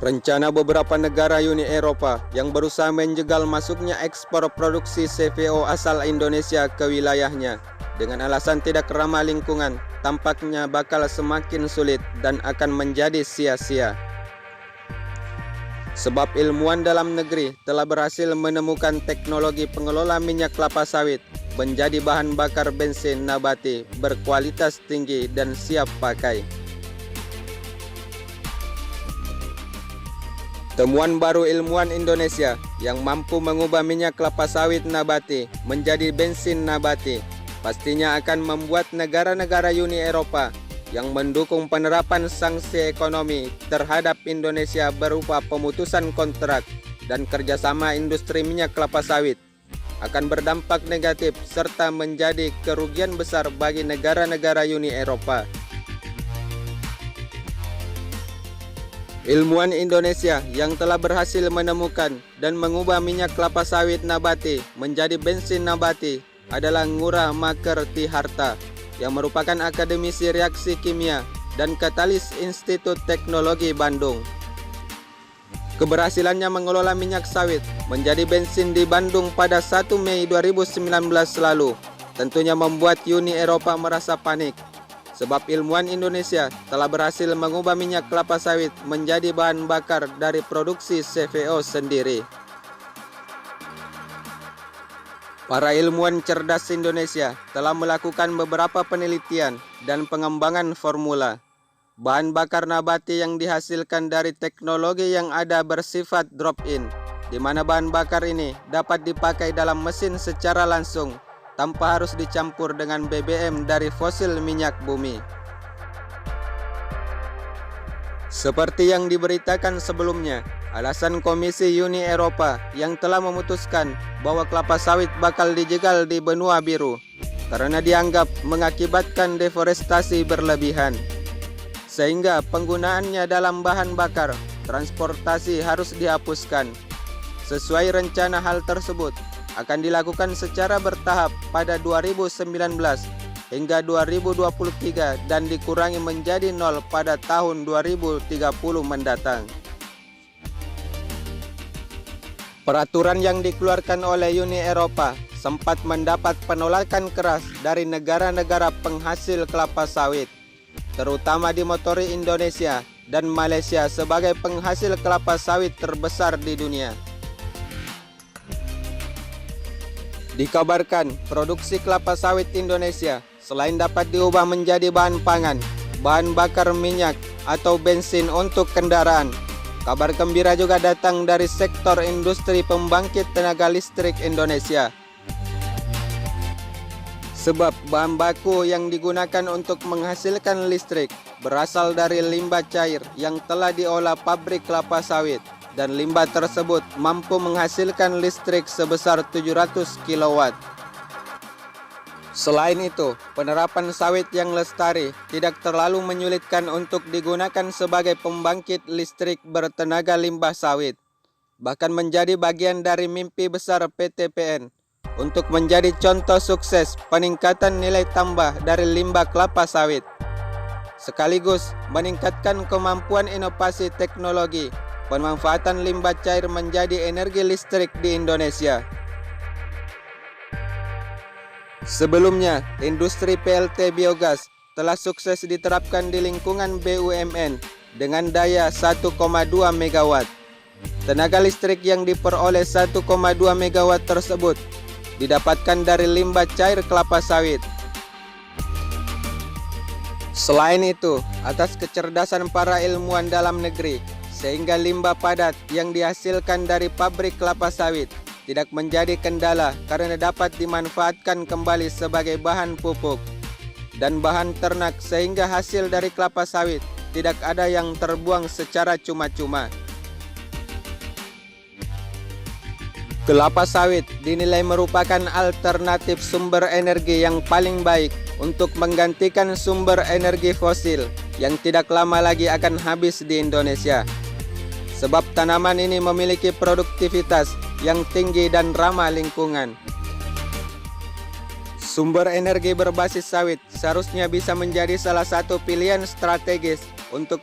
Rencana beberapa negara Uni Eropa yang berusaha menjegal masuknya ekspor produksi CVO asal Indonesia ke wilayahnya dengan alasan tidak ramah lingkungan tampaknya bakal semakin sulit dan akan menjadi sia-sia. Sebab ilmuwan dalam negeri telah berhasil menemukan teknologi pengelola minyak kelapa sawit menjadi bahan bakar bensin nabati berkualitas tinggi dan siap pakai. Temuan baru ilmuwan Indonesia yang mampu mengubah minyak kelapa sawit nabati menjadi bensin nabati pastinya akan membuat negara-negara Uni Eropa yang mendukung penerapan sanksi ekonomi terhadap Indonesia berupa pemutusan kontrak dan kerjasama industri minyak kelapa sawit akan berdampak negatif serta menjadi kerugian besar bagi negara-negara Uni Eropa. Ilmuwan Indonesia yang telah berhasil menemukan dan mengubah minyak kelapa sawit nabati menjadi bensin nabati adalah Ngurah Makertiharta yang merupakan akademisi reaksi kimia dan katalis Institut Teknologi Bandung. Keberhasilannya mengelola minyak sawit menjadi bensin di Bandung pada 1 Mei 2019 lalu tentunya membuat Uni Eropa merasa panik. Sebab ilmuwan Indonesia telah berhasil mengubah minyak kelapa sawit menjadi bahan bakar dari produksi CVO sendiri. Para ilmuwan cerdas Indonesia telah melakukan beberapa penelitian dan pengembangan formula. Bahan bakar nabati yang dihasilkan dari teknologi yang ada bersifat drop-in, di mana bahan bakar ini dapat dipakai dalam mesin secara langsung tanpa harus dicampur dengan BBM dari fosil minyak bumi. Seperti yang diberitakan sebelumnya, alasan Komisi Uni Eropa yang telah memutuskan bahwa kelapa sawit bakal dijegal di benua biru karena dianggap mengakibatkan deforestasi berlebihan, sehingga penggunaannya dalam bahan bakar transportasi harus dihapuskan. Sesuai rencana hal tersebut akan dilakukan secara bertahap pada 2019 hingga 2023 dan dikurangi menjadi 0 pada tahun 2030 mendatang. Peraturan yang dikeluarkan oleh Uni Eropa sempat mendapat penolakan keras dari negara-negara penghasil kelapa sawit, terutama dimotori Indonesia dan Malaysia sebagai penghasil kelapa sawit terbesar di dunia. Dikabarkan produksi kelapa sawit Indonesia selain dapat diubah menjadi bahan pangan, bahan bakar minyak atau bensin untuk kendaraan, kabar gembira juga datang dari sektor industri pembangkit tenaga listrik Indonesia. Sebab bahan baku yang digunakan untuk menghasilkan listrik berasal dari limbah cair yang telah diolah pabrik kelapa sawit. Dan limbah tersebut mampu menghasilkan listrik sebesar 700 kW. Selain itu, penerapan sawit yang lestari tidak terlalu menyulitkan untuk digunakan sebagai pembangkit listrik bertenaga limbah sawit. Bahkan menjadi bagian dari mimpi besar PT PN untuk menjadi contoh sukses peningkatan nilai tambah dari limbah kelapa sawit, sekaligus meningkatkan kemampuan inovasi teknologi pemanfaatan limbah cair menjadi energi listrik di Indonesia. Sebelumnya, industri PLT biogas telah sukses diterapkan di lingkungan BUMN dengan daya 1,2 MW. Tenaga listrik yang diperoleh 1,2 MW tersebut didapatkan dari limbah cair kelapa sawit. Selain itu, atas kecerdasan para ilmuwan dalam negeri, sehingga limbah padat yang dihasilkan dari pabrik kelapa sawit tidak menjadi kendala karena dapat dimanfaatkan kembali sebagai bahan pupuk dan bahan ternak, sehingga hasil dari kelapa sawit tidak ada yang terbuang secara cuma-cuma. Kelapa sawit dinilai merupakan alternatif sumber energi yang paling baik untuk menggantikan sumber energi fosil yang tidak lama lagi akan habis di Indonesia. Sebab tanaman ini memiliki produktivitas yang tinggi dan ramah lingkungan. Sumber energi berbasis sawit seharusnya bisa menjadi salah satu pilihan strategis untuk